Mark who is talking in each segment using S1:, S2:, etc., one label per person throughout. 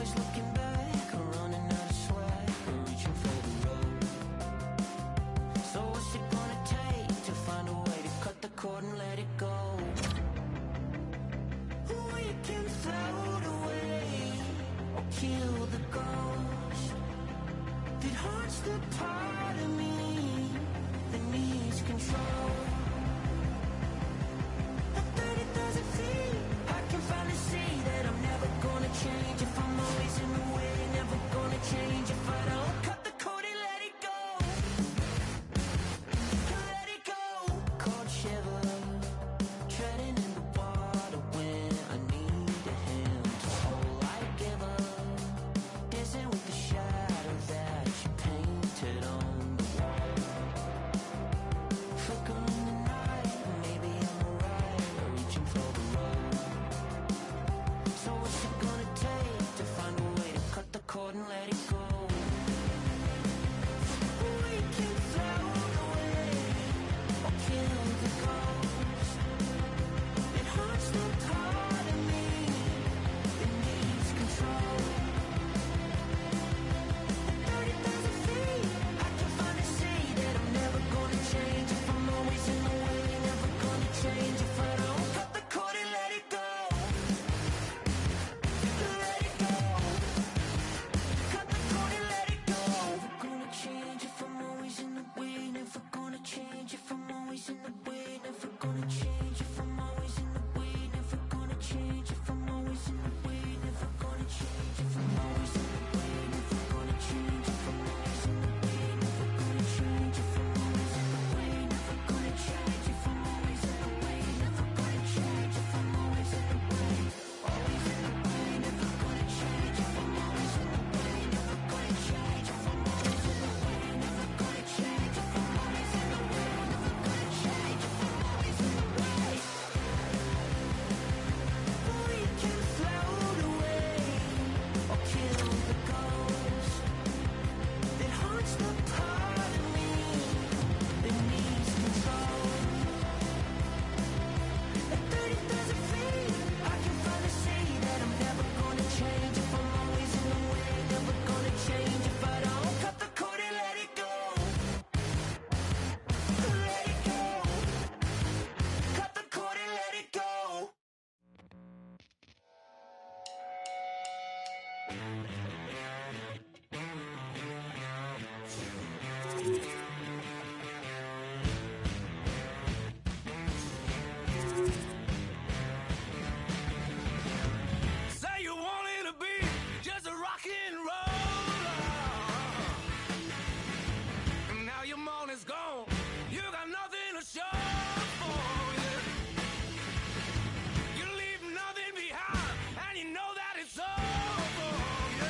S1: always looking back, or running out of slack, or reaching for the road. So what's it gonna take to find a way to cut the cord and let it go? We can float away or kill the ghost that haunts the part of me that needs control. At 30,000 feet, I can finally see that I'm never gonna change if I'm always in the way. Never gonna change if I don't cut the cord and let it go. Let it go. Cold shiver, treading in the water when I need a hand to hold like giver. Dancing with the shadow that you painted on the wall. Flickering the night, maybe I'm alright, reaching for the road. So what's it gonna take to find a way to cut the cord and let it go? We can float away or kill the ghost that haunts the part of me that needs control. At 30,000 feet, I can finally see that I'm never gonna change if I'm always in the way. Never gonna change if I don't cut the cord and let it go. Let it go. Cut the cord and let it go. Never gonna change if I'm always in the way. Never gonna change if I'm always in the way. Never gonna change if I'm always in the way. Never gonna change if I'm always in the way. Never gonna change if I'm always in the way. Never gonna change if I'm always in the way. Never gonna change if I'm always in the way. Never gonna change if I'm always in the way. Never gonna change if I'm always in the way. Always in the way. Never gonna change if I'm always in the way. Never gonna change if I'm always in the way. Never gonna change if I'm always in the way. Never gonna change if I'm always in the way. We can float away or kill the ghost that haunts the part of me that needs control. At 30,000 feet, I can finally see that I'm never gonna change if I'm always in the way. Never gonna change if I don't cut the cord and let it go. Let it go. Cut the cord and let it go. Say you wanted to be just a rock and roller, and now your money's gone. You got nothing to show for it. You leave nothing behind, and you know that it's over.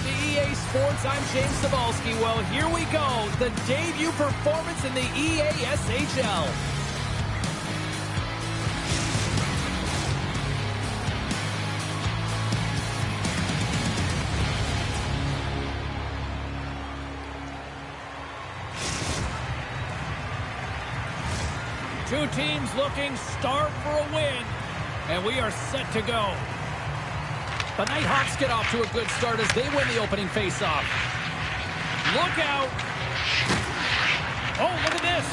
S2: to EA Sports. I'm James Cebulski. Well, here we go. The debut performance in the EASHL. Two teams looking starved for a win, and we are set to go. The Nighthawks get off to a good start as they win the opening faceoff. Look out. Oh, look at this.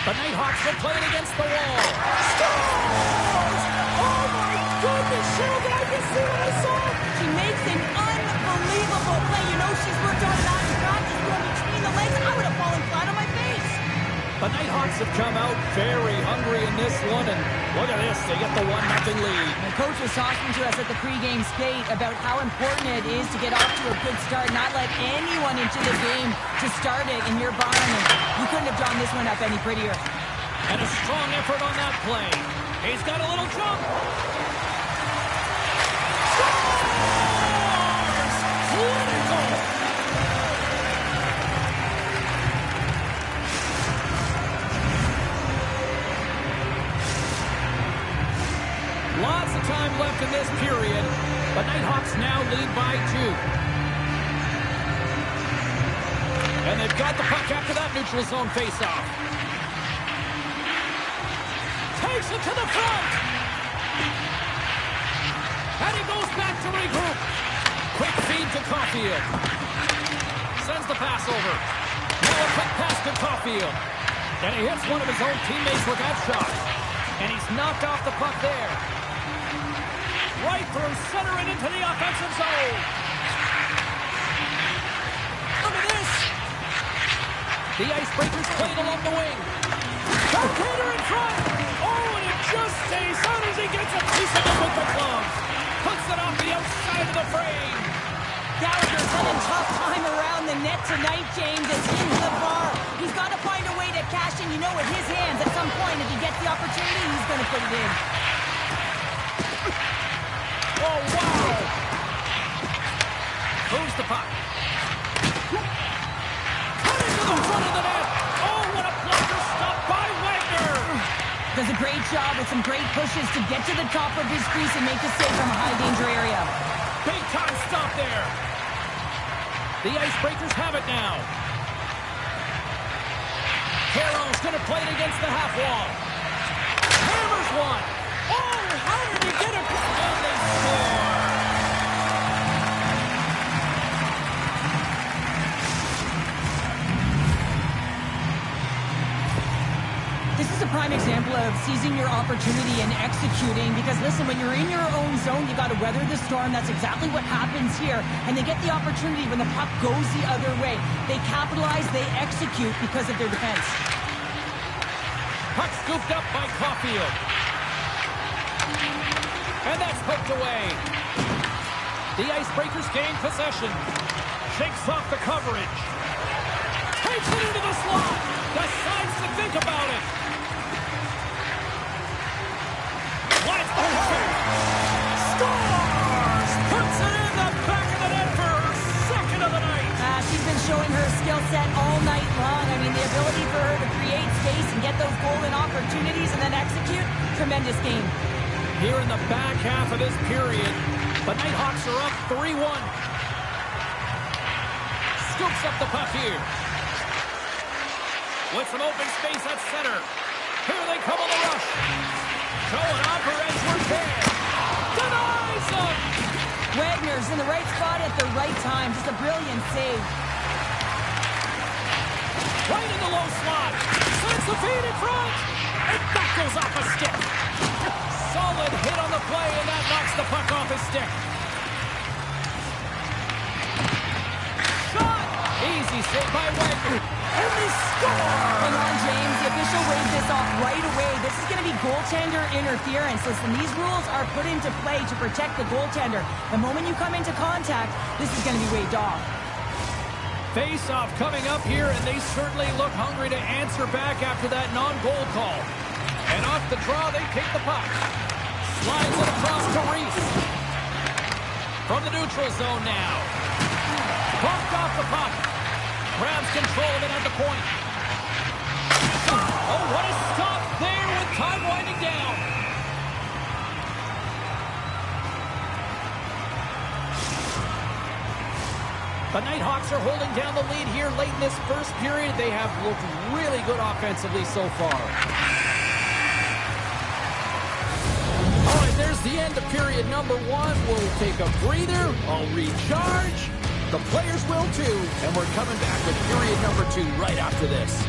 S2: The Nighthawks will play it against the wall. Scores! Oh, my goodness, Cheryl, did I just see what I saw?
S3: She makes an unbelievable play. You know she's worked on it out in practice, going between the legs. I would have fallen flat on my face.
S2: The Nighthawks have come out very hungry in this one, and look at this, they get the 1-0 lead.
S3: The coach was talking to us at the pregame skate about how important it is to get off to a good start, not let anyone into the game to start it in your barn, and you couldn't have drawn this one up any prettier.
S2: And a strong effort on that play. He's got a little jump. Scores! Clinical! Lots of time left in this period. The Nighthawks now lead by 2. And they've got the puck after that neutral zone faceoff. Takes it to the front. And he goes back to regroup. Quick feed to Caulfield. Sends the pass over. Now a quick pass to Caulfield. And he hits one of his own teammates with that shot. And he's knocked off the puck there. Right through center and into the offensive zone. Look at this. The Icebreakers played along the wing. Cater in front. Oh, and it just stays out as he gets a piece of it with the glove. Puts it off the outside of the frame.
S3: Gallagher's having a tough time around the net tonight, James. It's into the bar. He's got to find a way to cash in. You know, with his hands, at some point, if he gets the opportunity, he's going to put it in.
S2: Oh, wow! Moves the puck. Cut into the front of the net. Oh, what a blocker stop by Wagner.
S3: Does a great job with some great pushes to get to the top of his crease and make a save from a high-danger area.
S2: Big time stop there. The Icebreakers have it now. Carroll's going to play it against the half wall. Hammers one. Oh, how did he get it? And they score.
S3: This is a prime example of seizing your opportunity and executing, because listen, when you're in your own zone, you got to weather the storm. That's exactly what happens here. And they get the opportunity when the puck goes the other way. They capitalize, they execute because of their defense.
S2: Puck scooped up by Caulfield. And that's poked away. The Icebreakers gain possession. Shakes off the coverage. Takes it into the slot. Decides to think about it. Wide open. Scores! Puts it in the back of the net for her second of the night.
S3: She's been showing her skill set all night long. I mean, the ability for her to create space and get those golden opportunities and then execute, tremendous game.
S2: Here in the back half of this period, the Nighthawks are up 3-1. Scoops up the puck here. With some open space at center. Here they come on the rush. Showing off her Edgeworth there. Denies them.
S3: Wagner's in the right spot at the right time. Just a brilliant save.
S2: Right in the low slot. Sends the feed in front. And that goes off a stick. Solid hit on the play, and that knocks the puck off his stick. Shot. Easy save by Wagner. And they score!
S3: Hang on, James. The official waved this off right away. This is going to be goaltender interference. Listen, these rules are put into play to protect the goaltender. The moment you come into contact, this is going to be waved off.
S2: Face-off coming up here, and they certainly look hungry to answer back after that non-goal call. And off the draw, they take the puck. Slides it across to Reese. From the neutral zone now. Bumped off the puck. Grabs control of it at the point. Oh, what a stop there with time winding down. The Nighthawks are holding down the lead here late in this first period. They have looked really good offensively so far. All right, there's the end of period number one. We'll take a breather. I'll recharge. The players will too. And we're coming back with period number two right after this.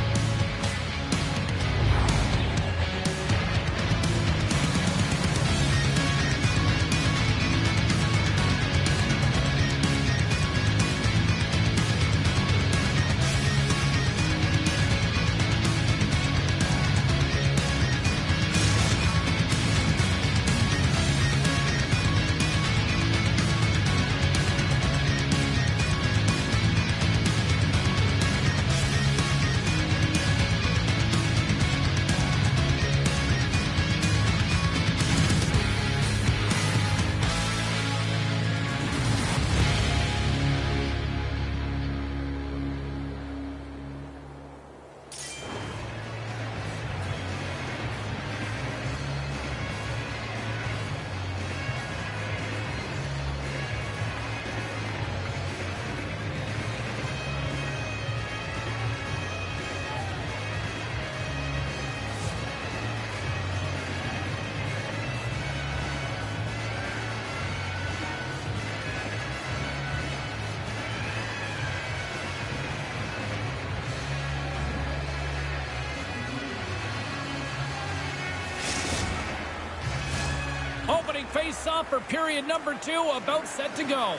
S2: Opening face-off for period number two, about set to go.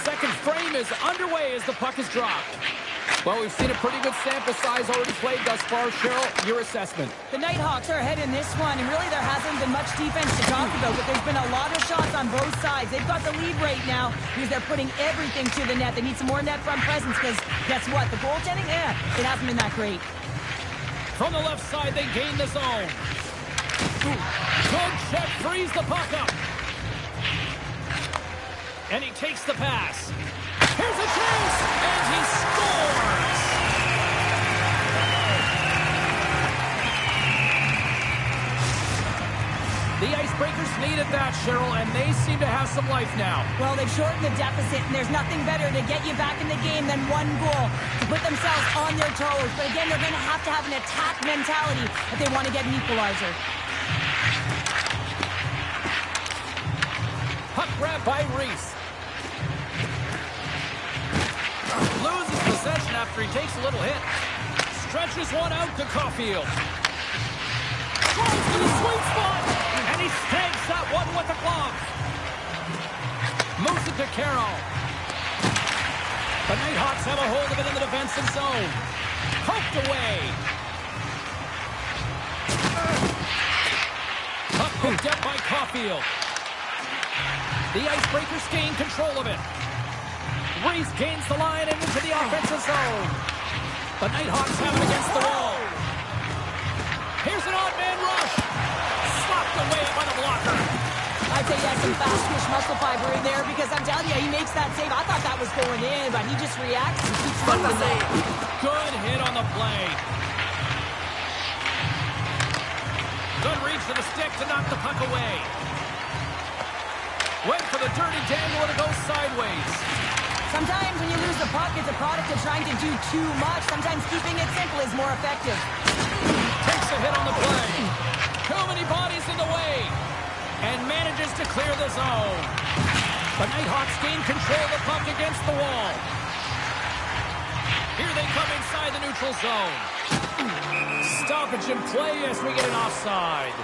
S2: Second frame is underway as the puck is dropped. Well, we've seen a pretty good sample size already played thus far. Cheryl, your assessment.
S3: The Nighthawks are ahead in this one, and really there hasn't been much defense to talk about, but there's been a lot of shots on both sides. They've got the lead right now because they're putting everything to the net. They need some more net front presence because guess what? The goaltending, it hasn't been that great.
S2: From the left side, they gain the zone. Good check, frees the puck up. And he takes the pass. Here's a chance, and he scores! The Icebreakers needed that, Cheryl, and they seem to have some life now.
S3: Well, they've shortened the deficit, and there's nothing better to get you back in the game than one goal to put themselves on their toes. But again, they're going to have an attack mentality if they want to get an equalizer.
S2: Puck grab by Reese. Loses possession after he takes a little hit. Stretches one out to Caulfield. Throws to the sweet spot. And he snags that one with the glove. Moves it to Carroll. The Nighthawks have a hold of it in the defensive zone. Poked away. Puck picked up by Caulfield. The Icebreakers gain control of it. Reese gains the line and into the offensive zone. The Nighthawks have it against the wall. Here's an odd man rush. Slapped away by the blocker.
S3: I'd say he has some fast twitch muscle fiber in there because I'm telling you, he makes that save. I thought that was going in, but he just reacts and keeps running the save.
S2: Good hit on the play. Good reach to the stick to knock the puck away. Went for the dirty dangle and it goes sideways.
S3: Sometimes when you lose the puck, it's a product of trying to do too much. Sometimes keeping it simple is more effective.
S2: Takes a hit on the play. Too many bodies in the way. And manages to clear the zone. The Nighthawks gain control of the puck against the wall. Here they come inside the neutral zone. Stoppage in play as we get an offside.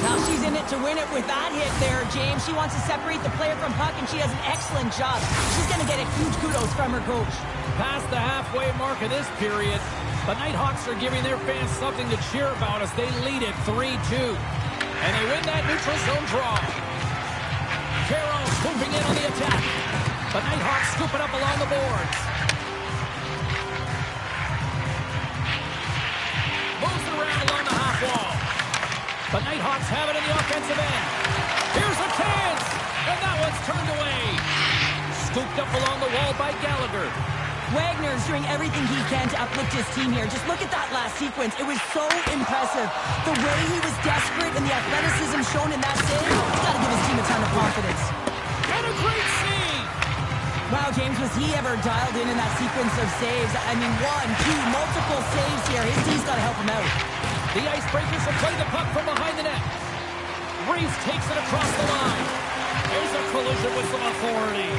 S3: Now she's in it to win it with that hit there, James. She wants to separate the player from puck, and she does an excellent job. She's going to get a huge kudos from her coach.
S2: Past the halfway mark of this period, the Nighthawks are giving their fans something to cheer about as they lead it 3-2. And they win that neutral zone draw. Carroll swooping in on the attack. The Nighthawks scoop it up along the boards. Moves it around along the half wall. The Nighthawks have it in the offensive end. Here's a chance, and that one's turned away. Scooped up along the wall by Gallagher.
S3: Wagner's doing everything he can to uplift his team here. Just look at that last sequence. It was so impressive. The way he was desperate and the athleticism shown in that save, he's got to give his team a ton of confidence.
S2: And a great save.
S3: Wow, James, was he ever dialed in that sequence of saves? I mean, 1, 2, multiple saves here. His team's got to help him out.
S2: The Icebreakers have played the puck from behind the net. Reese takes it across the line. There's a collision with some authority.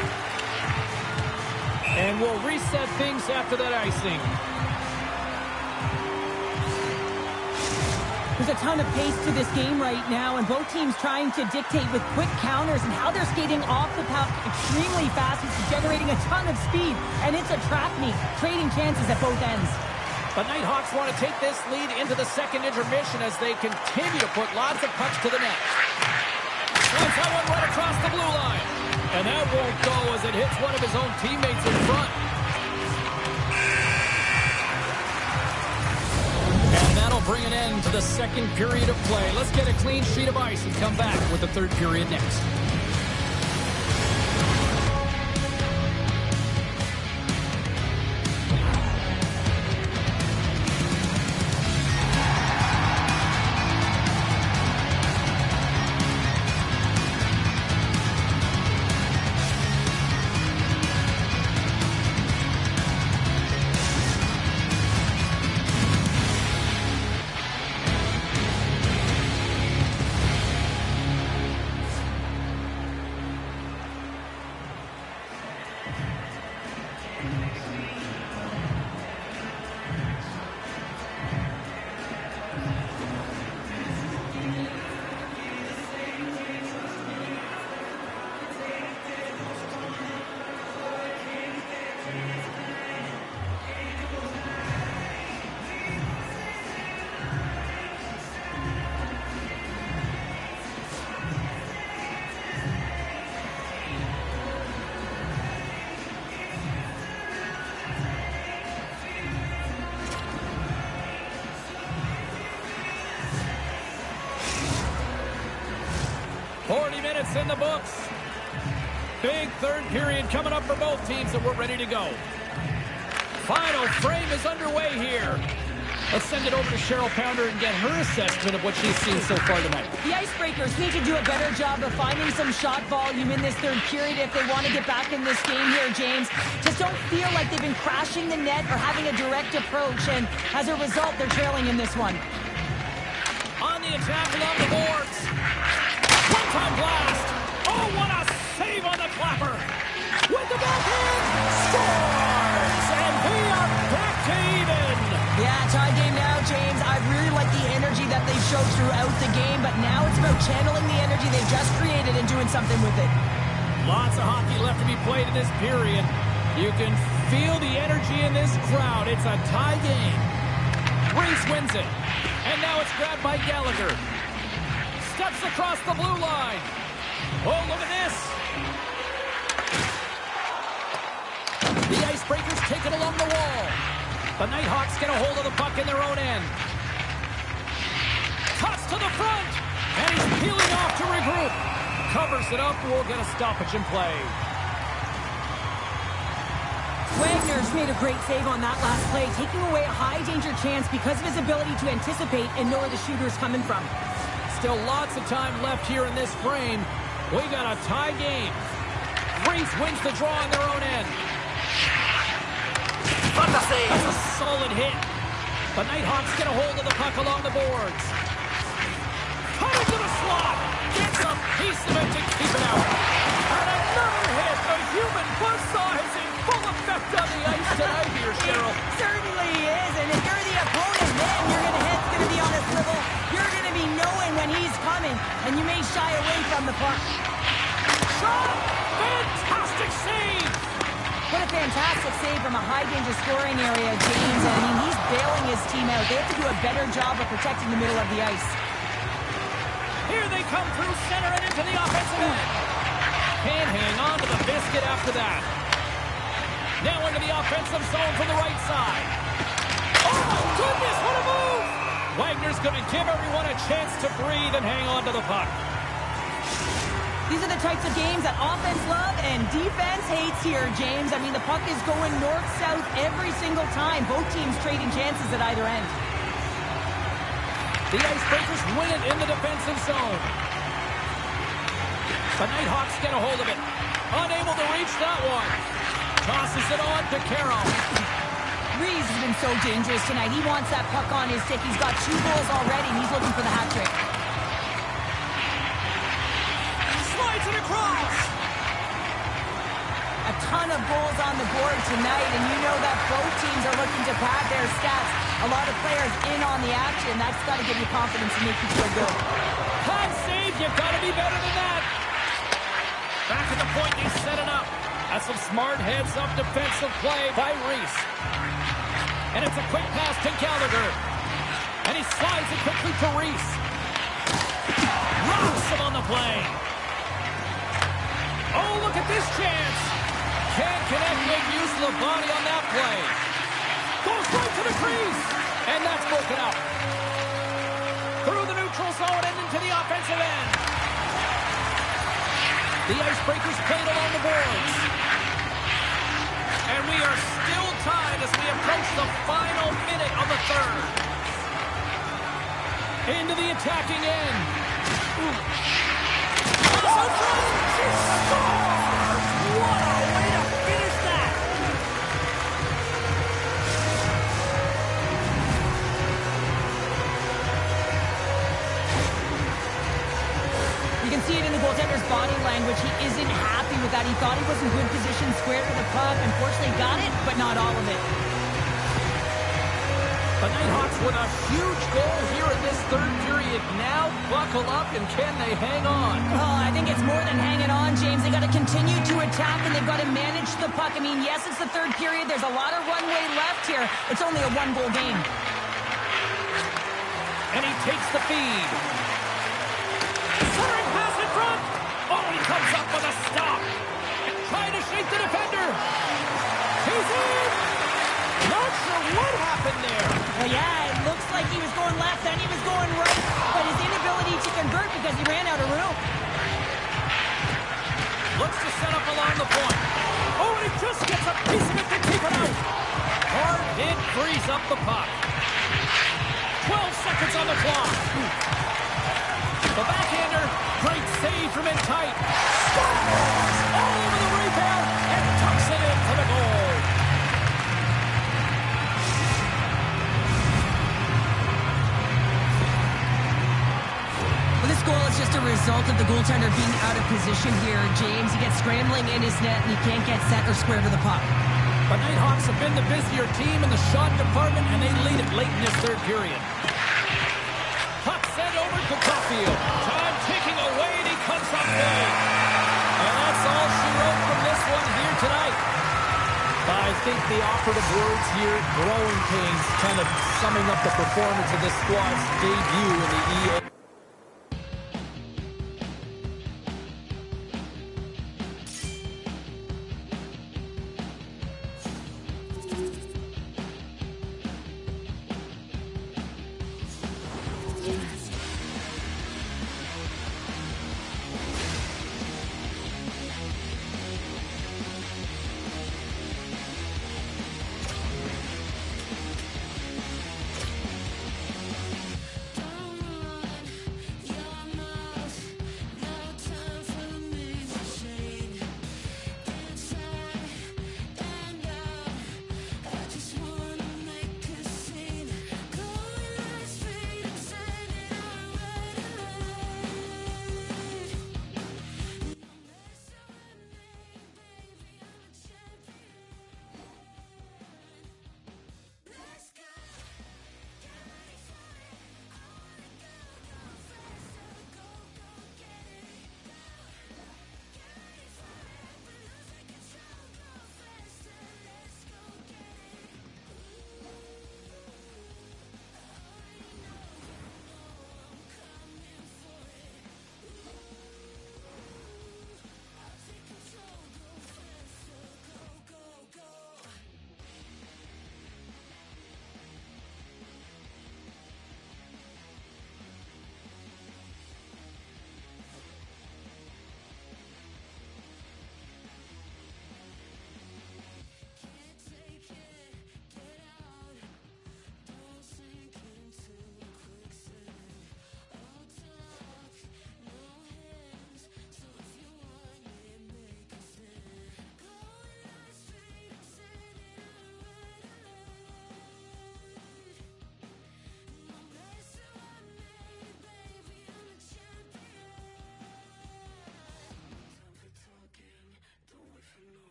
S2: And we'll reset things after that icing.
S3: There's a ton of pace to this game right now, and both teams trying to dictate with quick counters and how they're skating off the puck extremely fast, which is generating a ton of speed. And it's a trap meet, trading chances at both ends.
S2: The Nighthawks want to take this lead into the second intermission as they continue to put lots of pucks to the net. Slides that one right across the blue line. And that won't go as it hits one of his own teammates in front. And that'll bring an end to the second period of play. Let's get a clean sheet of ice and come back with the third period next. In the books. Big third period coming up for both teams, and we're ready to go. Final frame is underway here. Let's send it over to Cheryl Pounder and get her assessment of what she's seen so far tonight.
S3: The Icebreakers need to do a better job of finding some shot volume in this third period if they want to get back in this game here, James. Just don't feel like they've been crashing the net or having a direct approach, and as a result, they're trailing in this one.
S2: On the attack along the boards. One-time blast. Oh, what a save on the clapper. With the backhand. Scores. And we are back to even.
S3: Yeah, tie game now, James. I really like the energy that they've showed throughout the game, but now it's about channeling the energy they've just created and doing something with it.
S2: Lots of hockey left to be played in this period. You can feel the energy in this crowd. It's a tie game. Reese wins it. And now it's grabbed by Gallagher. Steps across the blue line. Oh, look at this. The Icebreakers take it along the wall. The Nighthawks get a hold of the puck in their own end. Toss to the front. And he's peeling off to regroup. Covers it up. We'll get a stoppage in play.
S3: Wagner's made a great save on that last play, taking away a high-danger chance because of his ability to anticipate and know where the shooter's coming from.
S2: Still lots of time left here in this frame. We got a tie game. Reese wins the draw on their own end. That's a solid hit. The Nighthawks get a hold of the puck along the boards. Cut into the slot. Gets a piece of it to keep it out. And another hit. The human buzzsaw is in full effect on the ice tonight here, Cheryl.
S3: It certainly is, and if you're the opponent, then your head's going to be on a swivel. You're going to be knowing when he's coming, and you may shy away from the puck.
S2: Shot! Fantastic save!
S3: What a fantastic save from a high-danger scoring area, James. I mean, he's bailing his team out. They have to do a better job of protecting the middle of the ice.
S2: Here they come through center and into the offensive end. Can't hang on to the biscuit after that. Now into the offensive zone from the right side. Oh, my goodness, what a move! Wagner's going to give everyone a chance to breathe and hang on to the puck.
S3: These are the types of games that offense love and defense hates here, James. I mean, the puck is going north-south every single time. Both teams trading chances at either end.
S2: The Icebreakers win it in the defensive zone. The Nighthawks get a hold of it. Unable to reach that one. Tosses it on to Carroll.
S3: Reeves has been so dangerous tonight. He wants that puck on his stick. He's got 2 goals already, and he's looking for the hat trick.
S2: Slides it across.
S3: A ton of goals on the board tonight, and you know that both teams are looking to pad their stats. A lot of players in on the action. That's got to give you confidence and make you feel good.
S2: Hot save. You've got to be better than that. Back at the point, they set it up. That's some smart heads-up defensive play by Reese. And it's a quick pass to Gallagher. And he slides it quickly to Reese. Rocks him on the play. Oh, look at this chance. Can't connect, make use of the body on that play. Goes right to the crease. And that's broken up. Through the neutral zone and into the offensive end. The Icebreakers played along the boards. And we are still tied as we approach the final minute of the third. Into the attacking end. She scores! What a way to finish that!
S3: You can see it in the goaltender's body language. He isn't happy with that. He thought he was in good position, square to the puck. Unfortunately, got it, but not all of it.
S2: The Nighthawks with a huge goal here in this third period. Now buckle up, and can they hang on?
S3: Oh, I think it's more than hanging on, James. They got to continue to attack, and they've got to manage the puck. I mean, yes, it's the third period. There's a lot of runway left here. It's only a 1-goal game.
S2: And he takes the feed. Centering pass in front. Oh, he comes up with a stop. Trying to shake the defender. He's in. Not sure what happened there.
S3: Well, yeah, it looks like he was going left, then he was going right. But his inability to convert because he ran out of room.
S2: Looks to set up along the point. Oh, and he just gets a piece of it to keep it out. Hard hit frees up the puck. 12 seconds on the clock. The backhander, great save from in tight. Scores! All over the rebound and tucks it in for the goal.
S3: Well, this goal is just a result of the goaltender being out of position here, James. He gets scrambling in his net, and he can't get set or square to the puck.
S2: The Nighthawks have been the busier team in the shot department, and they lead it late in this third period. Puck sent over to Caulfield. Time ticking away, and he comes up big. And that's all she wrote from this one here tonight. I think the operative words here, growing pains, kind of summing up the performance of this squad's debut in the EA.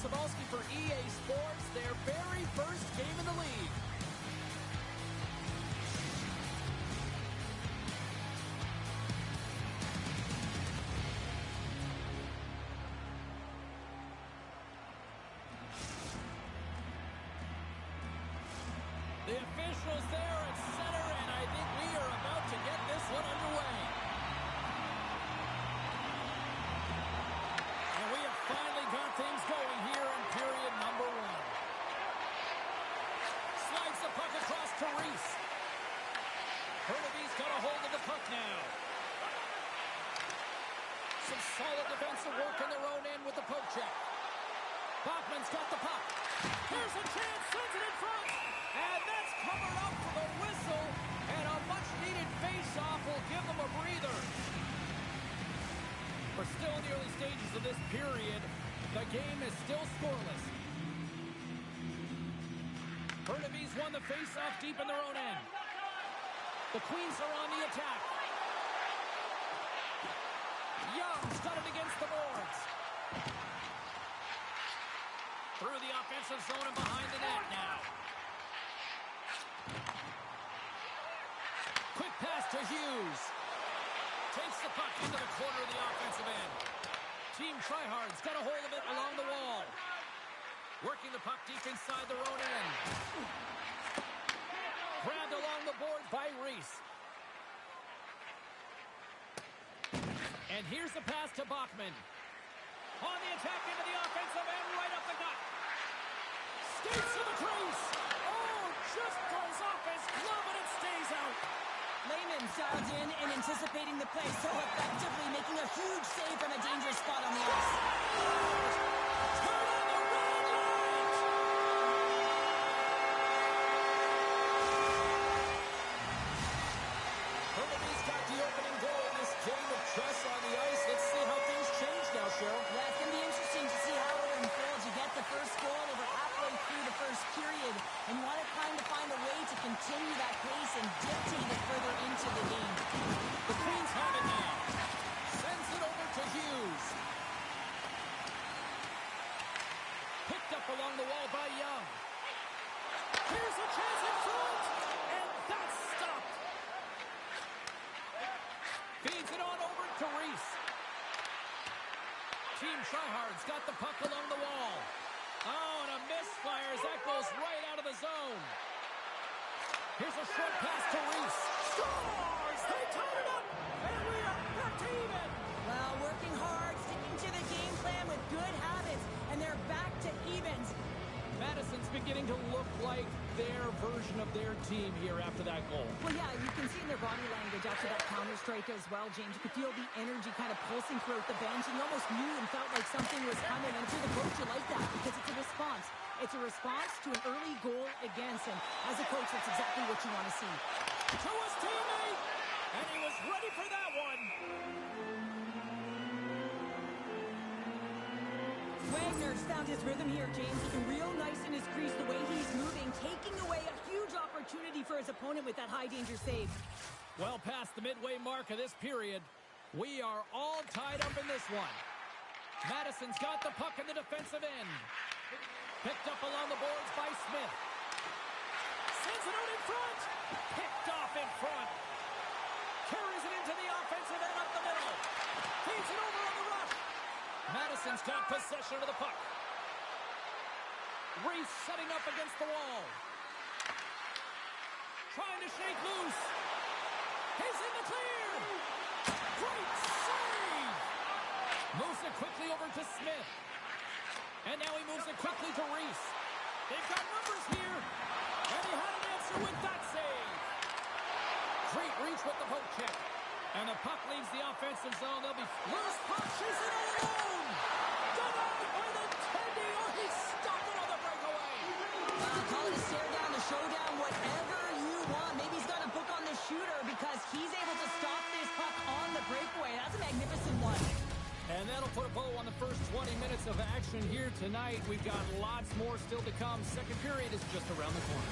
S2: Cebulski for EA Sports, their very first game in the league. The officials there at center, and I think we are about to get this one underway. And we have finally got things going here in period number 1. Slides the puck across to Reese. Hernabee's got a hold of the puck now. Some solid defensive work in their own end with the poke check. Bachman's got the puck. Here's a chance, sends it in front. And that's covered up for the whistle. And a much-needed face-off will give them a breather. We're still in the early stages of this period. The game is still scoreless. Hernabee's won the face-off deep in their own end. The Queens are on the attack. Young's got it against the boards. Through the offensive zone and behind the net now. Quick pass to Hughes. Takes the puck into the corner of the offensive end. Team Tryhard's got a hold of it along the wall. Working the puck deep inside their own end. Grabbed along the boards by Reese. And here's the pass to Bachman. On the attack into the offensive end, right up the gut. Skates to the crease. Oh, just goes off his glove and it stays out.
S3: Lehman's dialed in and anticipating the play so effectively, making a huge save from a dangerous spot on the ice.
S2: Turn on the red light. Hernabee's got the opening goal in this game of chess on the ice. Let's see how things change now, Cheryl.
S3: Yeah, it's going to be interesting to see how it unfolds. You get the first goal over halfway through the first period, and you want to kind of find a way to continue that pace and dictate it further into the game.
S2: The Queens have it now. Sends it over to Hughes. Picked up along the wall by Young. Here's a chance in front, and that's stopped. Feeds it on over to Reese. Team Tryhard's got the puck along the wall. Oh, and a misfire as that goes right out of the zone. Here's a short pass to Reese. Scores! They tied it up, and we are back to even.
S3: Well, working hard, sticking to the game plan with good habits, and they're back to evens.
S2: Madison's beginning to look like their version of their team here after that goal.
S3: Well, yeah, you can see in their body language after that counter strike as well, James. You could feel the energy kind of pulsing throughout the bench, and you almost knew and felt like something was coming. And to the coach, you like that because it's a response. It's a response to an early goal against, and as a coach, that's exactly what you want to see.
S2: To his teammate, and he was ready for that one.
S3: Wagner's found his rhythm here, James. Looking real nice in his crease, the way he's moving, taking away a huge opportunity for his opponent with that high-danger save.
S2: Well past the midway mark of this period, we are all tied up in this one. Madison's got the puck in the defensive end. Picked up along the boards by Smith. Sends it out in front. Picked off in front. Carries it into the offensive end up the middle. Feeds it over on the rush. Madison's got possession of the puck. Reese setting up against the wall. Trying to shake loose. He's in the clear. Great save. Moves it quickly over to Smith. And now he moves it quickly to Reese. They've got numbers here. And he had an answer with that save. Great reach with the poke check. And the puck leaves the offensive zone. They'll be loose puck. She's in all alone. Denied by the Tendy. Oh, he stopped it on the breakaway.
S3: Call it a stare down, a showdown, whatever you want. Maybe he's got a book on the shooter because he's able to stop this puck on the breakaway. That's a magnificent one.
S2: And that'll put a bow on the first 20 minutes of action here tonight. We've got lots more still to come. Second period is just around the corner.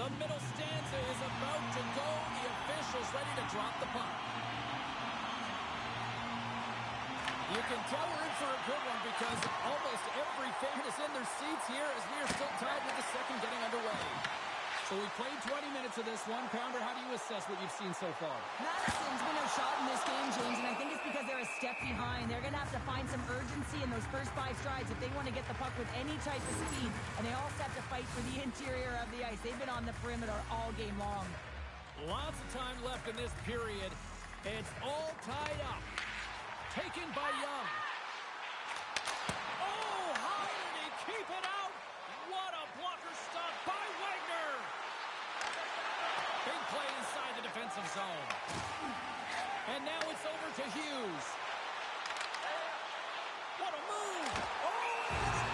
S2: The middle stanza is about to go. The official's ready to drop the puck. You can tell we're in for a good one because almost every fan is in their seats here as we are still tied with the second getting underway. So we played 20 minutes of this one. Pounder, how do you assess what you've seen so far?
S3: Madison's been outshot in this game, James, and I think it's because they're a step behind. They're going to have to find some urgency in those first 5 strides if they want to get the puck with any type of speed, and they also have to fight for the interior of the ice. They've been on the perimeter all game long.
S2: Lots of time left in this period. It's all tied up. Taken by Young. Oh, how did he keep it out? What a blocker stop by Wagner. Big play inside the defensive zone. And now it's over to Hughes. What a move. Oh,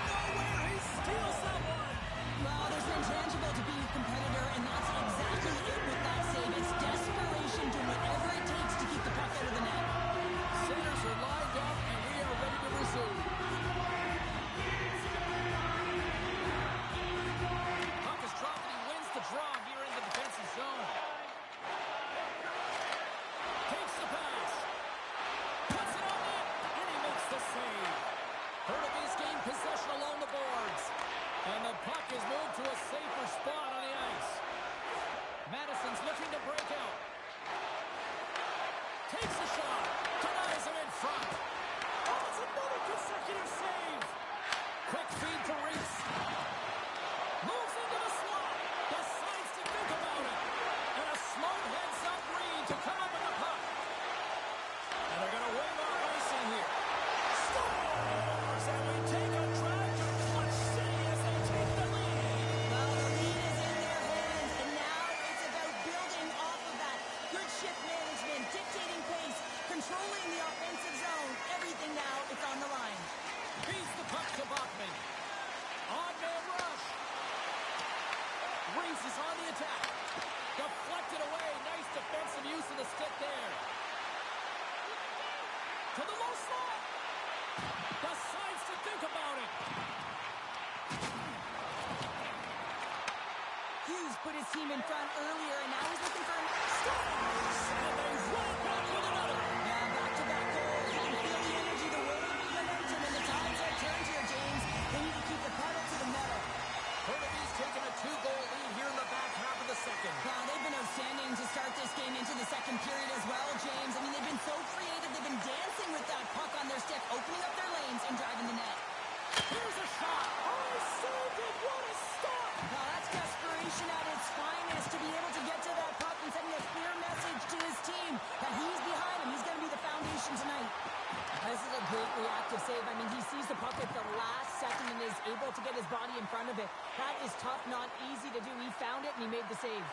S2: nowhere. He steals that one.
S3: Well, there's an intangible to being a competitor, and that's exactly it with that save. It's desperation, doing whatever it takes to keep the puck out of the net.
S2: Centers are lined up, and we are ready to resume. Puck is dropped, and he wins the draw here in the defensive zone. Takes the pass. Puts it on net, and he makes the save. Hurley's gained possession along the boards. And the puck is moved to a safer spot on the ice. Madison's looking to break out. Takes a shot. Denies him in front. Oh, it's another consecutive save. Quick feed to Reese. Moves into the slot. Decides to think about it. And a smart heads-up read to come up with the puck. And they're going to wave off icing here. Scores! And we take a drive to Clutch City as they take the lead.
S3: Well, the lead is in their hands, and now it's about building off of that. Good shift management, dictating pace, controlling the offensive zone. Everything now is on the line.
S2: Beats the puck to Bachman. On-man rush. Reese is on the attack. Deflected away. Nice defensive use of the stick there. To the low slot. Decides to think about it.
S3: Hughes put his team in front earlier, and now he's looking for a
S2: Scores! And they run back with another.
S3: yeah, back-to-back goals. You can feel the energy, the wave, the momentum, and the tides have turned here, James. They need to keep the pedal to the metal.
S2: Hurley's taken a 2-goal lead here in the back half of the second.
S3: Wow, they've been outstanding to start this game into the second period as well, James. I mean, they've been so creative. They've been dancing with that puck on their stick, opening up their lanes and driving the net.
S2: Here's a shot. Oh, saved it. What a stop.
S3: Now, that's desperation at its finest to be able to get to that puck and sending a clear message to his team that he's behind him. He's going to be the foundation tonight. This is a great reactive save. I mean, he sees the puck at the last second and is able to get his body in front of it. That is tough, not easy to do. He found it and he made the save.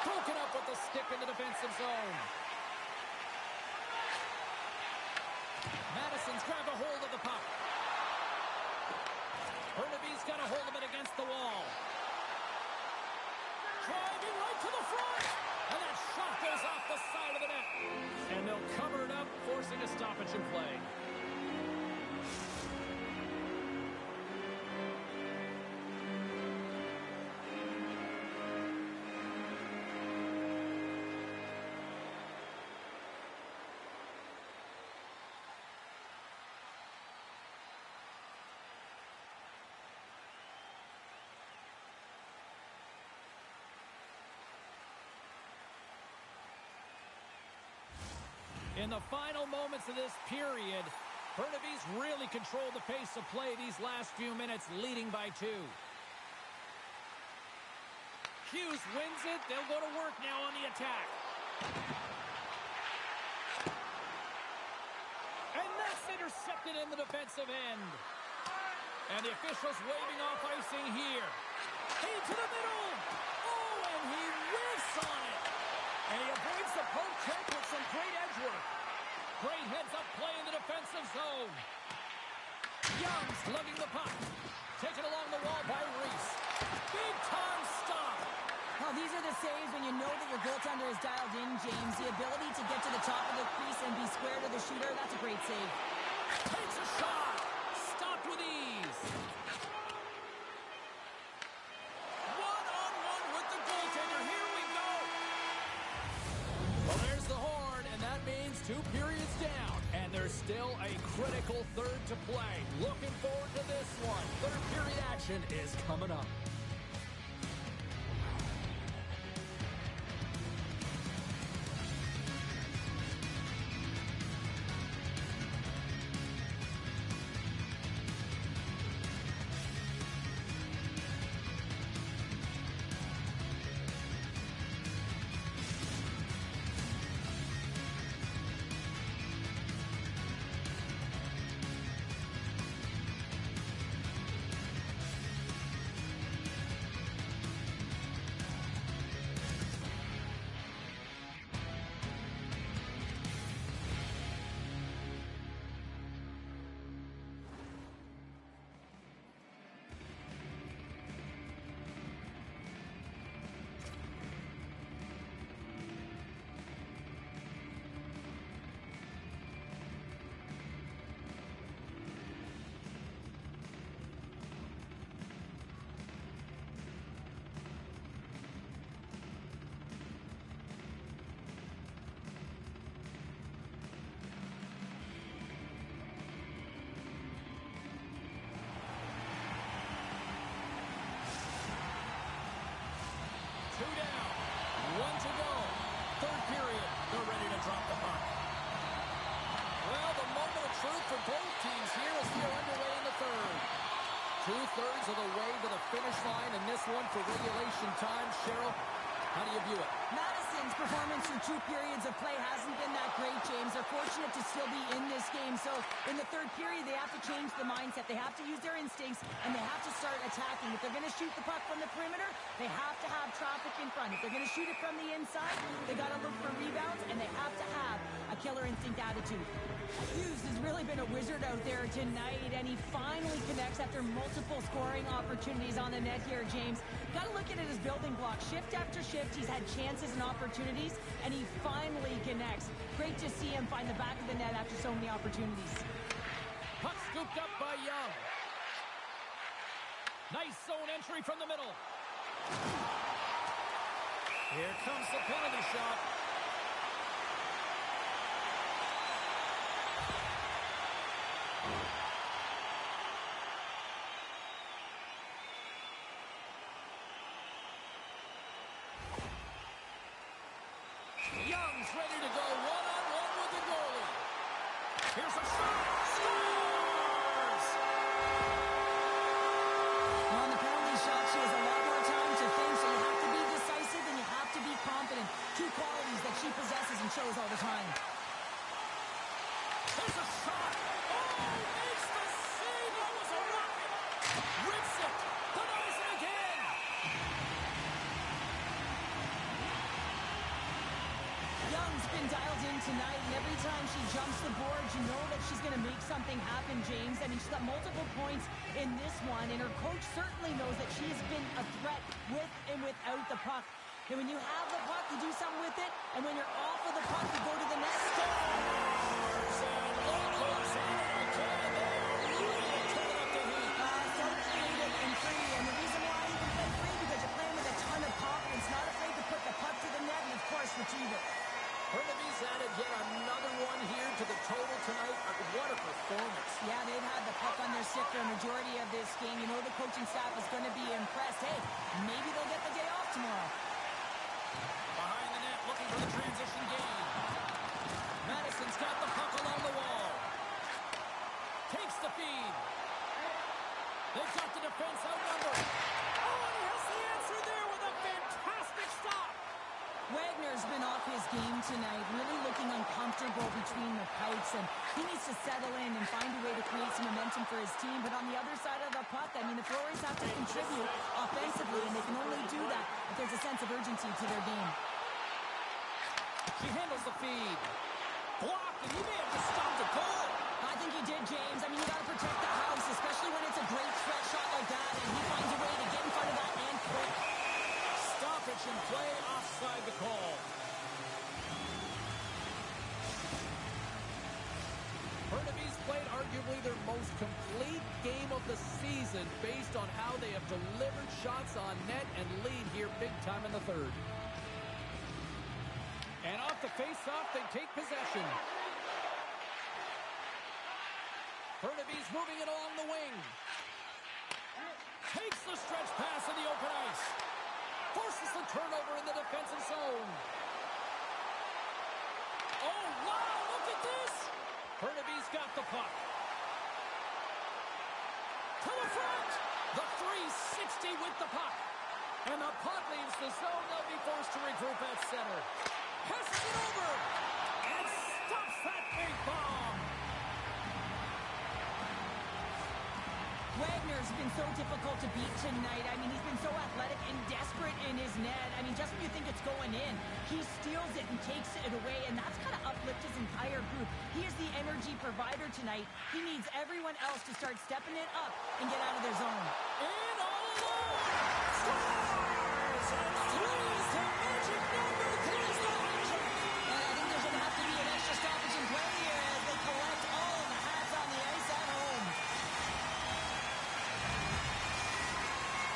S2: Broken up with the stick in the defensive zone. Madison's grabbed a hold of the puck. Hurley's got a hold of it against the wall. Driving right to the front. And that shot goes off the side of the net. And they'll cover it up, forcing a stoppage in play. In the final moments of this period, Hurley's really controlled the pace of play these last few minutes, leading by 2. Hughes wins it. They'll go to work now on the attack. And that's intercepted in the defensive end. And the officials waving off icing here. Into the middle. Oh, and he whiffs on it. And he avoids the poke check with some great edge work. Great heads-up play in the defensive zone. Young's lugging the puck. Taken along the wall by Reese. Big-time stop.
S3: Well, these are the saves when you know that your goaltender is dialed in, James. The ability to get to the top of the crease and be square to the shooter, that's a great save.
S2: Takes a shot. Stopped with ease. One-on-one with Still a critical third to play. Looking forward to this one. Third period action is coming up. Two-thirds of the way to the finish line in this one for regulation time. Cheryl, how do you view it?
S3: Madison's performance through 2 periods of play hasn't been that great, James. They're fortunate to still be in this game. So in the third period, they have to change the mindset. They have to use their instincts, and they have to start attacking. If they're going to shoot the puck from the perimeter, they have to have traffic in front. If they're going to shoot it from the inside, they got to look for rebounds, and they have to have a killer instinct attitude. Hughes has really been a wizard out there tonight, and he finally connects after multiple scoring opportunities on the net here, James. Got to look at it as building blocks. Shift after shift, he's had chances and opportunities, and he finally connects. Great to see him find the back of the net after so many opportunities.
S2: Puck scooped up by Young. Nice zone entry from the middle. Here comes the penalty shot. Young's ready to go one-on-one with the goalie. Here's a shot. Scores!
S3: On the penalty shot, she has a lot more time to think, so you have to be decisive and you have to be confident. 2 qualities that she possesses and shows all the time.
S2: There's a shot. Oh, makes the save. That was a rocket. Rips it. Denies it again.
S3: Young's been dialed in tonight, and every time she jumps the board, you know that she's going to make something happen, James. I mean, she's got multiple points in this one, and her coach certainly knows that she's been a threat with and without the puck. And when you have the puck, you do something with it, and when you're off of the puck, you go to the net.
S2: Scores! And look who's in it again. They're really turning up the heat.
S3: So creative and free, and the reason why you can play free because you're playing with a ton of confidence, not afraid to put the puck to the net and, of course, retrieve it.
S2: Hernabe's added yet another one here to the total tonight. What a performance.
S3: Yeah, they've had the puck on their stick for a majority of this game. You know the coaching staff is going to be impressed. Hey, maybe they'll get the day off tomorrow.
S2: Behind the net, looking for the transition game. Madison's got the puck along the wall. Takes the feed. They've got the defense outnumbered. Oh, and he has the answer there with a fantastic stop.
S3: Wagner's been off his game tonight, really looking uncomfortable between the pipes, and he needs to settle in and find a way to create some momentum for his team. But on the other side of the puck, I mean, the forwards have to contribute offensively, and they can only do that if there's a sense of urgency to their game.
S2: She handles the feed. Blocked, and he may have just stopped a goal.
S3: I think he did, James. I mean, you got to protect the house, especially when it's a great threat shot like that, and he finds a way to get in front of that and quick.
S2: Stoppage in play, offside the call. Hernabe's played arguably their most complete game of the season based on how they have delivered shots on net and lead here big time in the third. And off the face-off, they take possession. Burnaby's moving it along the wing. Takes the stretch pass in the open ice. Forces the turnover in the defensive zone. Oh, wow, look at this. Burnaby's got the puck. To the front. The 360 with the puck. And the puck leaves the zone. They'll be forced to regroup at center. Passes it over. And stops that big bomb.
S3: Wagner's been so difficult to beat tonight. I mean, he's been so athletic and desperate in his net. I mean, just when you think it's going in, he steals it and takes it away, and that's kind of uplifted his entire group. He is the energy provider tonight. He needs everyone else to start stepping it up and get out of their zone.
S2: In all alone! Scores! And threes to magic number 3 stoppage!
S3: And I think there's going to have to be an extra stoppage in play here as they collect all of the hats on the ice at home.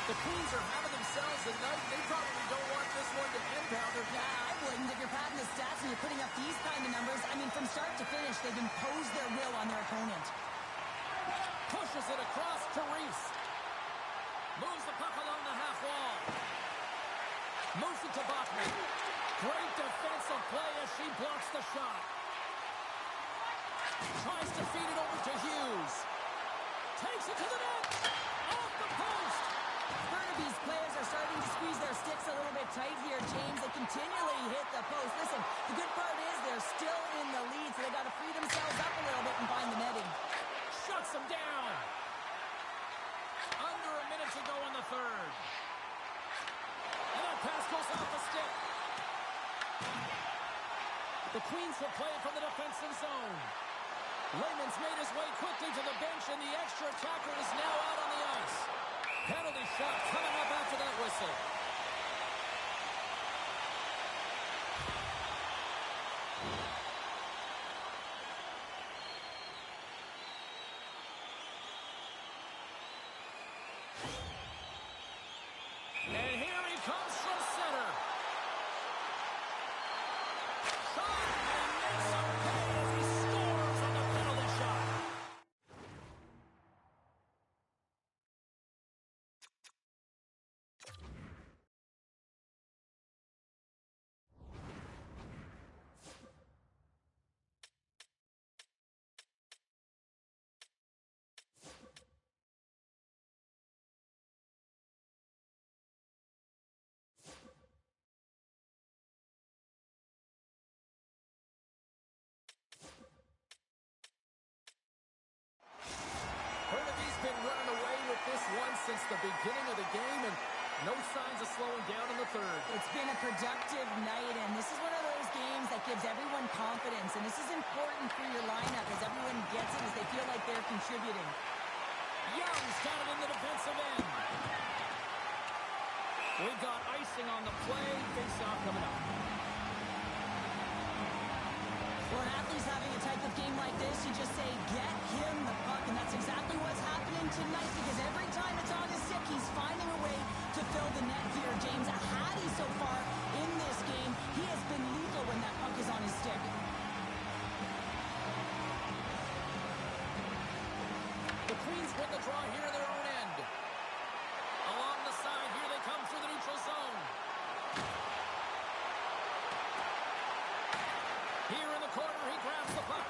S2: The Queens are having themselves a night. They probably don't want this one to end, Pounder.
S3: Yeah, I wouldn't. If you're padding the stats and you're putting up these kind of numbers, I mean, from start to finish, they've imposed their will on their opponent.
S2: Pushes it across to Reese. Moves the puck along the half wall. Moves it to Bachman. Great defensive play as she blocks the shot. Tries to feed it over to Hughes. Takes it to the net. Off the post.
S3: Burnaby's players are starting to squeeze their sticks a little bit tight here, James. They continually hit the post. Listen, the good part is they're still in the lead, so they got to free themselves up a little bit and find the netting.
S2: Shuts them down. Under a minute to go in the third. And that pass goes off the stick. The Queens will play it from the defensive zone. Lehman's made his way quickly to the bench, and the extra attacker is now out on the ice. Penalty shot coming up after that whistle. And here he comes from center. Shot and makes him pay as he scores on the penalty shot. Burnaby's been running away with this one since the beginning of the game, and no signs of slowing down in the third.
S3: It's been a productive night, and this is one of those games that gives everyone confidence, and this is important for your lineup as everyone gets it, as they feel like they're contributing.
S2: Young's got it in the defensive end. We've got icing on the play. Face-off coming up.
S3: Well, an athlete's having a type of game like this, you just say, get him the puck, and that's exactly what's happening tonight, because every time it's on his stick, he's finding a way to fill the net here, James. Hattie so far in this game, he has been lethal when that puck is on his stick.
S2: The Queens win the draw here in their own end. Along the side, here they come through the neutral zone. Here in the corner, he grabs the puck.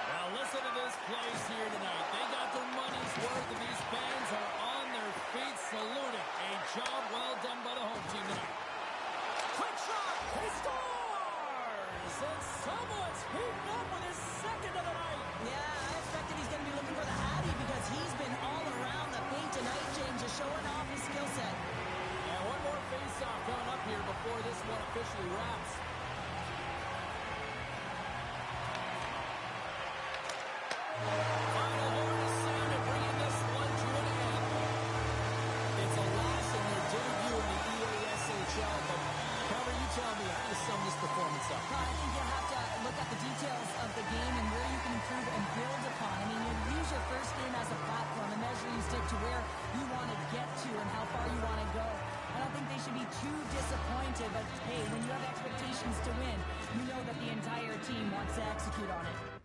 S2: Now listen to this place here tonight. They got their money's worth, and these fans are on their feet saluting. A job well done by the home team tonight. Quick shot! He scores! And someone's heating up with his second of the night.
S3: Yeah, I expected he's going to be looking for the Hattie because he's been all around the paint tonight, James, just showing off his skill set.
S2: And one more face-off coming up here before this one officially wraps. Final horn is sounded, bringing this one to an end. It's a loss in their debut in the EASHL, but Trevor, you tell me, how do you sum this performance up?
S3: I think you have to look at the details of the game and where you can improve and build upon. I mean, you use your first game as a platform, a measuring stick to where you want to get to and how far you want to go. I don't think they should be too disappointed, but hey, when you have expectations to win, you know that the entire team wants to execute on it.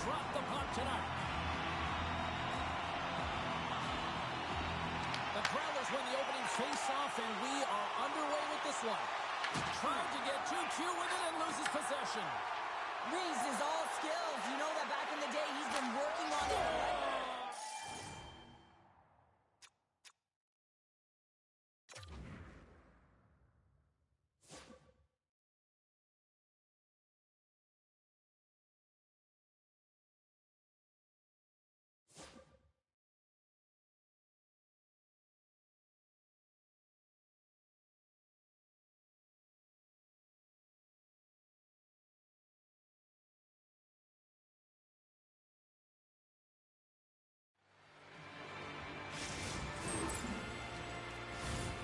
S2: drop the puck tonight. The Growlers win the opening face-off, and we are underway with this one. Trying to get too cute with it and loses possession.
S3: Reese is all skills. You know that back in the day, he's been working on it.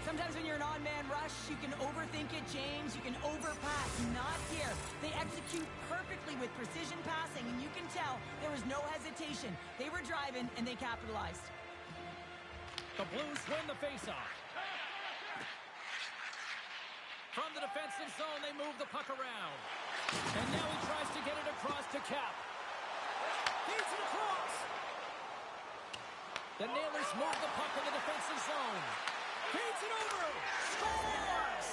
S3: Sometimes when you're an on-man rush, you can overthink it, James. You can overpass. Not here. They execute perfectly with precision passing, and you can tell there was no hesitation. They were driving, and they capitalized.
S2: The Blues win the faceoff. From the defensive zone, they move the puck around. And now he tries to get it across to Cap. Feeds it across. The Nailers move the puck in the defensive zone. Feeds it over. Scores!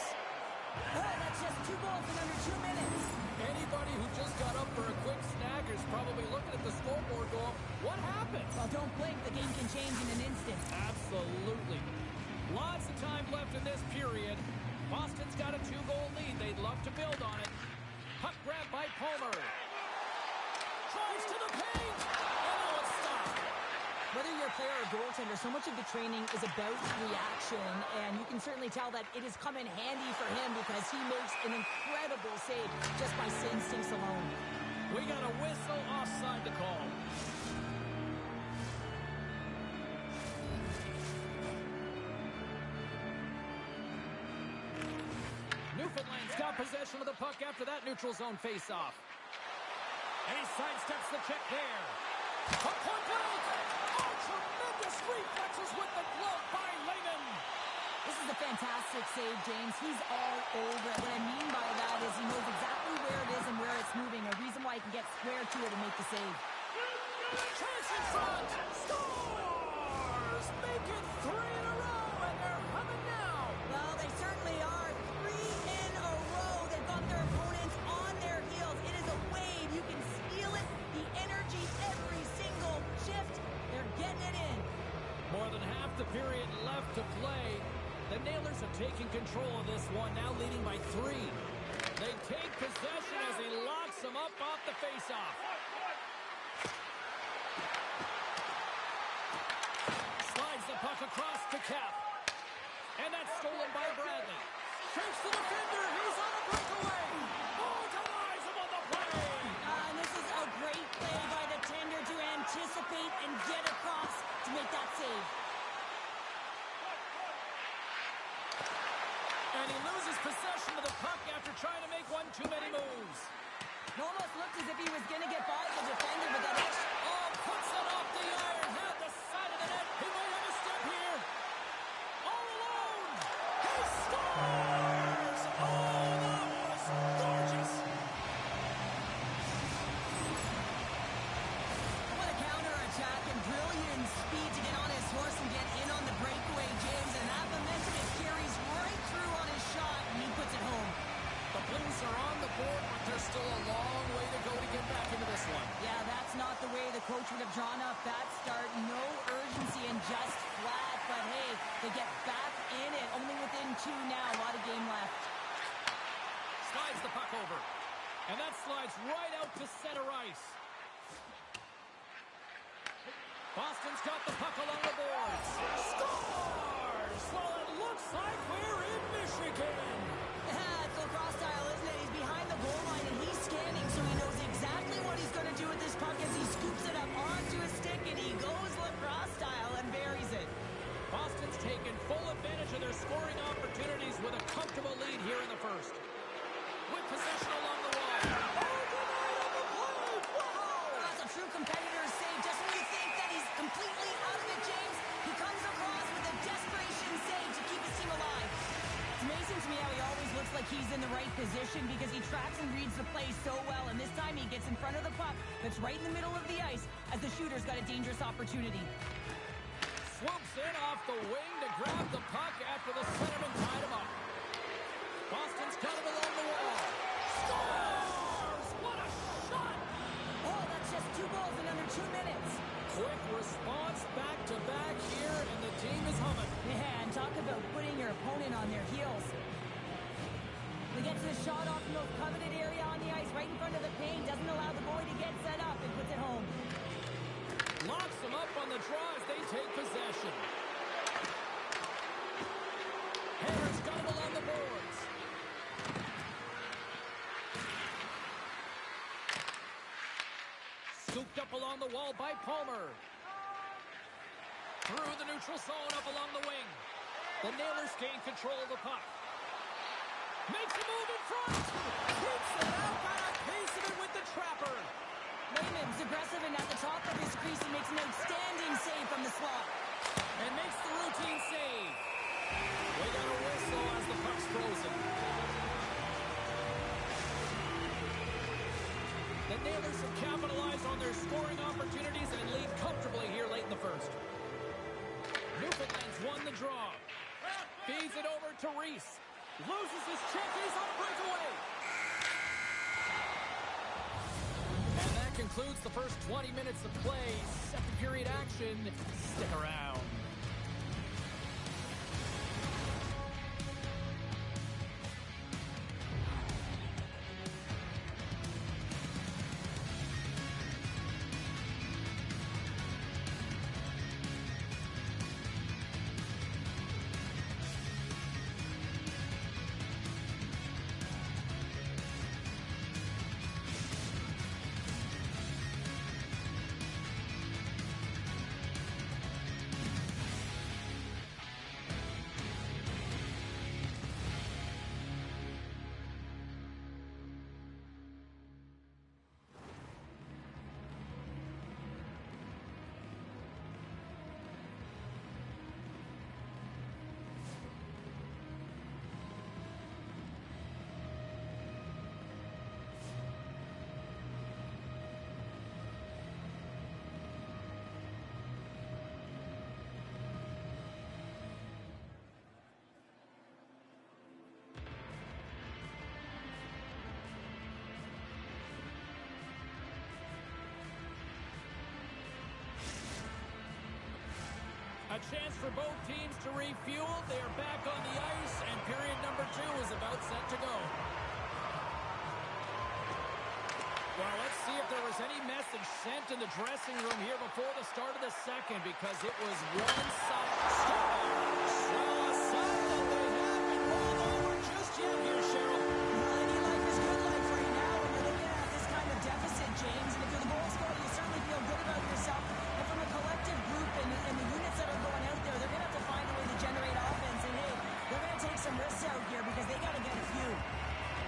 S3: That's just 2 goals in under 2 minutes.
S2: Anybody who just got up for a quick snack is probably looking at the scoreboard going, what happened?
S3: Well, don't blink. The game can change in an instant.
S2: Absolutely. Lots of time left in this period. Boston's got a 2-goal lead. They'd love to build on it. Puck grab by Palmer. Tries to the paint. Oh, it's stopped.
S3: Whether you're a player or goaltender, so much of the training is about reaction, and you can certainly tell that it has come in handy for him because he makes an incredible save just by instincts alone.
S2: We got a whistle offside to call. Newfoundland's got possession of the puck after that neutral zone face-off. And he sidesteps the check there. A point blank! Oh, tremendous reflexes with the glove by Lehman.
S3: This is a fantastic save, James. He's all over it. What I mean by that is he knows exactly where it is and where it's moving, a reason why he can get square to it and make the save.
S2: Chance in front! Stars! Make it 3 in a row, and they're humming now.
S3: Well, they certainly are. 3 in a row. They've got their opponents on their heels. It is a wave. You can feel it. The energy every single shift. They're getting it in.
S2: More than half the period left to play. The Nailers are taking control of this one, now leading by 3. They take possession as he locks them up off the faceoff. Slides the puck across to Cap. And that's stolen by Bradley. Shakes the defender. He's on a breakaway. Oh, denies him on the play.
S3: And this is a great play by the tender to anticipate and get across to make that save.
S2: And he loses possession of the puck after trying to make one too many moves.
S3: It almost looked as if he was going to get by the defender, but then
S2: Oh, puts it off the iron. Had the side of the net. He might have a step here. All alone. He scores! Oh, that was gorgeous.
S3: what a counter-attack and brilliant speed to get on his horse and get in on the breakaway, James. And that momentum, it carries right through on his shot, and he puts it home.
S2: The Blues are on the board, but there's still a long way to go to get back into this one.
S3: Yeah, that's not the way the coach would have drawn up that start. No urgency and just flat. But hey, they get back in it. Only within 2 now. A lot of game left.
S2: Slides the puck over. And that slides right out to center ice. Boston's got the puck along the boards. Scores! Well, it looks like we're in Michigan.
S3: It's lacrosse style, isn't it? He's behind the goal line and he's scanning, so he knows exactly what he's going to do with this puck as he scoops it up onto his stick, and he goes lacrosse style and buries it.
S2: Boston's taken full advantage of their scoring opportunities with a comfortable lead here in the first. With possession along the wall. Oh, denied on the play! Wow!
S3: That's a true competitor's save. Just when you think that he's completely out of it, James, he comes across with a desperation save to keep his team alive. It's amazing to me how he always looks like he's in the right position because he He reads the play so well, and this time he gets in front of the puck that's right in the middle of the ice as the shooter's got a dangerous opportunity.
S2: Swoops in off the wing to grab the puck after the centerman tied him up. Boston's got it along the wall. Scores! What a shot!
S3: Oh, that's just 2 goals in under 2 minutes.
S2: Quick response back-to-back here, and the team is humming.
S3: Yeah, and talk about putting your opponent on their heels. We get to the shot off the most coveted area on the ice, right in front of the paint. Doesn't allow the goalie to get set up and puts it home.
S2: Locks them up on the draw as they take possession. Harris got it along the boards. Scooped up along the wall by Palmer. Through the neutral zone up along the wing. The Nailers gain control of the puck. Makes a move in front. Keeps it out. Got a piece of it with the trapper.
S3: Lehman's aggressive and at the top of his crease. He makes an outstanding save from the slot.
S2: And makes the routine save. We got a whistle as the puck's frozen. The Nailers have capitalized on their scoring opportunities and lead comfortably here late in the first. Newfoundland's won the draw. Feeds it over to Reese. Loses his check. He's on a breakaway. And that concludes the first 20 minutes of play. Second period action. Stick around. A chance for both teams to refuel. They are back on the ice, and period number 2 is about set to go. Well, let's see if there was any message sent in the dressing room here before the start of the second, because it was one-sided. So a sign that they haven't rolled over just yet here, Cheryl.
S3: Well, any life is good life right now when you're looking at this kind of deficit, James. And if you're the goal scorer, you certainly feel good about yourself. And from a collective group and the units that are going out there, they're going to have to find a way to generate offense. And, hey, they're going to take some risks out here because they got to get a few.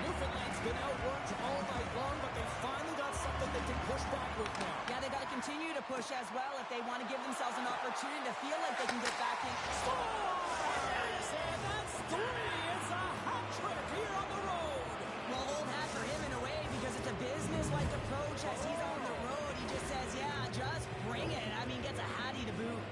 S2: Newfoundland's been outworked all night long, but they finally got something they can push back with now.
S3: Yeah, they got to continue to push as well if they want to give themselves an opportunity to feel like they can get back in.
S2: Scores! And that's 3! It's a hat trick here on the road.
S3: Well, old hat for him in a way because it's a business-like approach as he's on the road. He just says, yeah, just bring it. I mean, gets a hattie to boot.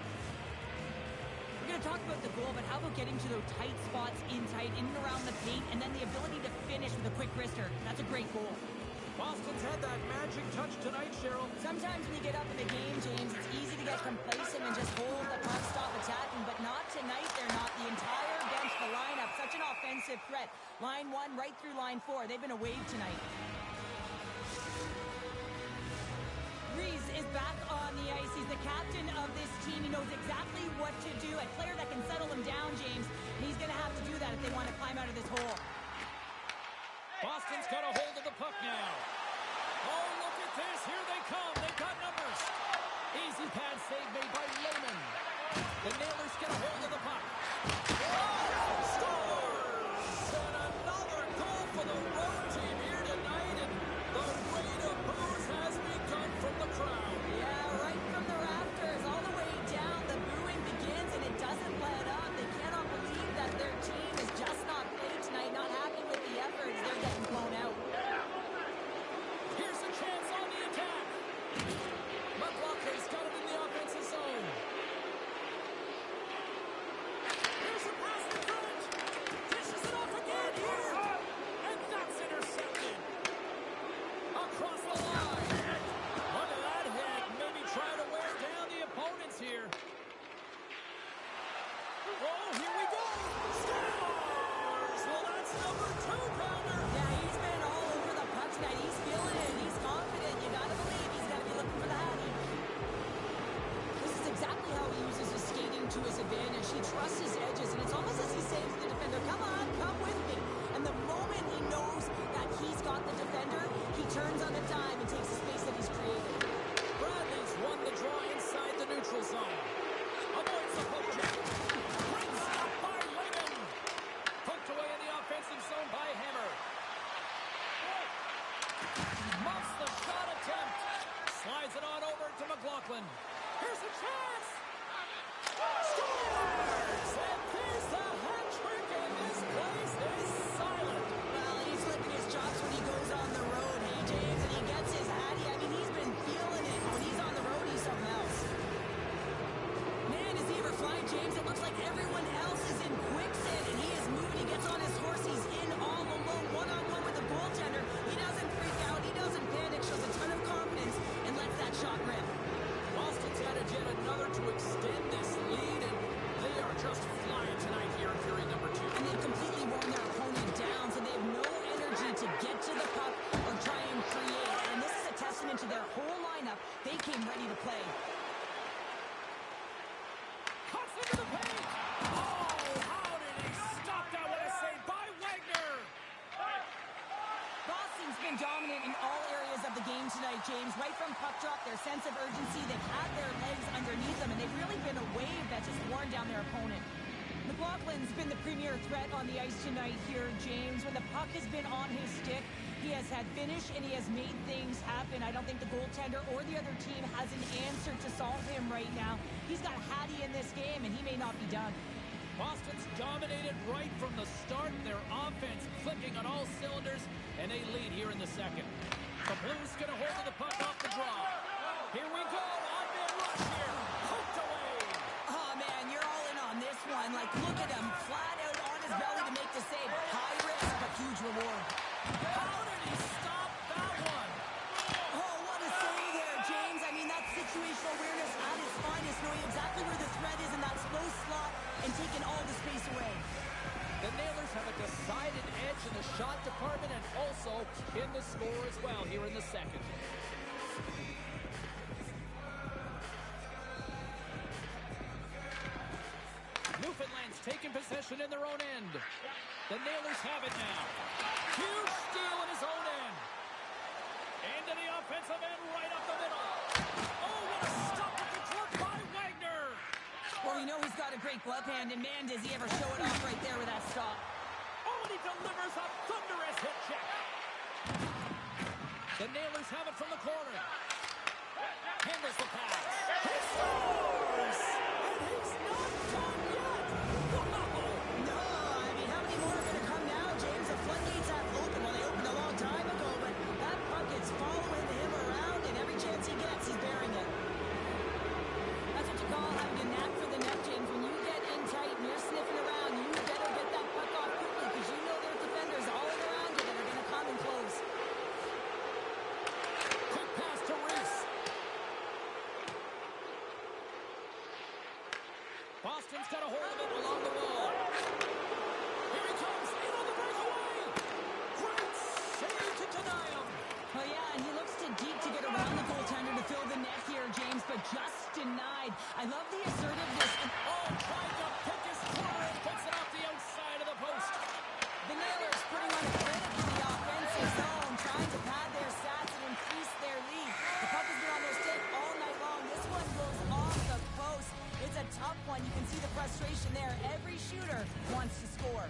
S3: We're going to talk about the goal, but how about getting to those tight spots in and around the paint, and then the ability to finish with a quick wrister? That's a great goal.
S2: Boston's had that magic touch tonight, Cheryl.
S3: Sometimes when you get up in the game, James, it's easy to get complacent and just hold the puck, stop attacking, but not tonight. They're not. The entire bench, the lineup, such an offensive threat. Line 1 right through line 4. They've been a wave tonight. Reese is back on the ice. He's the captain of this team. He knows exactly what to do. A player that can settle him down, James. And he's going to have to do that if they want to climb out of this hole.
S2: Boston's got a hold of the puck now. Oh, look at this. Here they come. They've got numbers. Easy pad save made by Lehman. The Nailers get a hold of the puck. Oh, scores! And another goal for the road team here tonight. And the rain of boos has begun from the crowd.
S3: Yeah, right from the rafters all the way down. The booing begins and it doesn't let up. They cannot believe that their team is just not played tonight, not happy with the efforts. They're getting blown out. He trusts his edges, and it's almost as he's saying to the defender, come on, come with me. And the moment he knows that he's got the defender, he turns on a dime and takes the space that he's created.
S2: Bradley's won the draw inside the neutral zone. Avoids the poke check. Great stop by Wigan. Poked away in the offensive zone by Hammer. Muffs the shot attempt. Slides it on over to McLaughlin. Here's a chance. Scores! And there's the hat trick, and this place is silent.
S3: Well, he's flipping his chops when he goes on the road, hey, James, and he gets his hattie. I mean, he's been feeling it. When he's on the road, he's something else. Man, is he ever flying, James? It looks like everyone else is in quicksand, and he is moving. He gets on his horse. He's in all alone, one-on-one with the goaltender. He doesn't freak out. He doesn't panic. Shows a ton of confidence and lets that shot rip.
S2: Boston's added yet another to extend this lead, and they are just flying tonight here in period number 2.
S3: And they've completely worn their opponent down, so they have no energy to get to the puck or try and create. And this is a testament to their whole lineup. They came ready to play.
S2: Cuts into the paint. Oh, how did he stop that with a save by Wagner?
S3: Boston's been dominant in all areas of the game tonight, James. Right from puck drop, their sense of urgency, they've had their legs underneath them, and they've really been a wave that's just worn down their opponent. McLaughlin's been the premier threat on the ice tonight here, James. When the puck has been on his stick, he has had finish and he has made things happen. I don't think the goaltender or the other team has an answer to solve him right now. He's got Hattie in this game, and he may not be done.
S2: Boston's dominated right from the start. Their offense clicking on all cylinders, and they lead here in the second. The Blues get a hold of the puck off the draw. Here we go. On-man rush here. Poked away.
S3: Oh, man, you're all in on this one. Like, look at him, flat out on his belly to make the save. High risk, but huge reward.
S2: How did he stop that one?
S3: Oh, what a save there, James. I mean, that's situational awareness at its finest, knowing exactly where the threat is in that slow slot and taking all the space away.
S2: The Nailers have a decided edge in the shot department and also in the score as well here in the second. Newfoundland's taking possession in their own end. The Nailers have it now. Huge steal in his own end. Into the offensive end, right up the middle. Oh, what a stop at the glove by Wagner.
S3: Well, you know he's got a great glove hand, and man, does he ever show it off right there with that stop.
S2: Oh, and he delivers a thunderous hit check. The Nailers have it from the corner. Handles the pass. He scores! And he's not done yet. Wow!
S3: No, I mean, how many more are going to come now, James? The floodgates have opened. Well, they opened a long time ago, but that puck is following him around, and every chance he gets, he's bearing it. That's what you call having a knack for the net, James. When you get in tight and you're sniffing around, you better get that puck off quickly, because you know there's defenders all around you that are going to come and close.
S2: Quick pass to Reese. Boston's got a hold of it along the wall. Here he comes, in on the breakaway. Great save to deny him.
S3: Oh, yeah, and he looks too deep to get around the goaltender to fill the net here, James, but just denied. I love the assertiveness.
S2: Oh, tried to pick his corner and puts it off the outside of the post.
S3: The Nailers putting on a clinic in the offensive zone, trying to pad their stats and increase their lead. The puck has been on their stick all night long. This one goes off the post. It's a tough one. You can see the frustration there. Every shooter wants to score.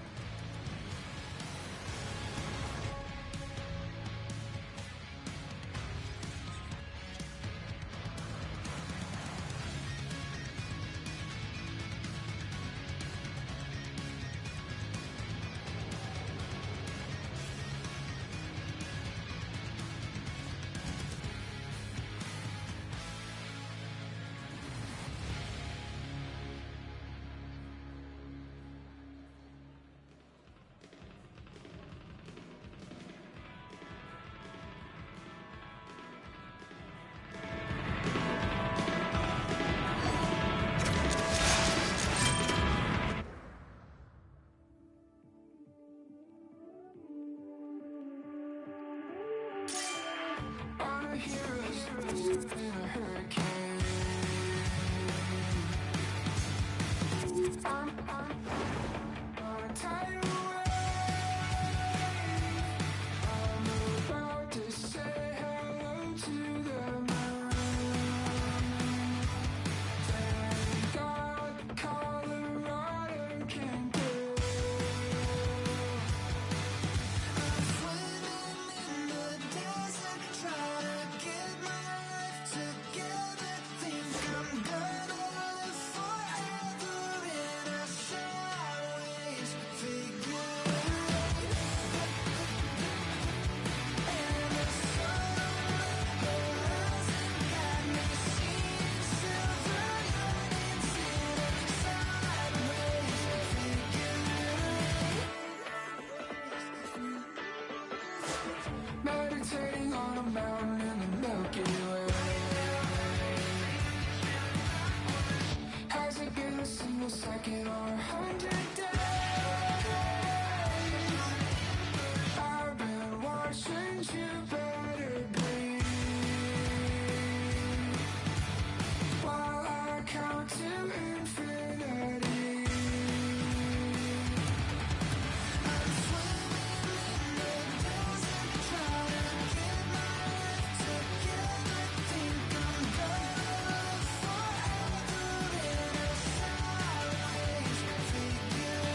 S1: I'm On a tidal wave, I'm about to say hello to the moon. Thank God Colorado can go. I'm swimming in the desert, trying to get my life together. Think I'm gonna live forever in a sideways figure eight. And the sun on the horizon got me seeing silver linings in a sideways figure eight. Meditating on a mountain in the Milky Way. Has it been a single second or 100 days? I've been watching you better breathe while I count to infinity. I'm swimming in the desert, trying to get my life together. Think I'm gonna live forever in a sideways figure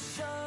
S1: show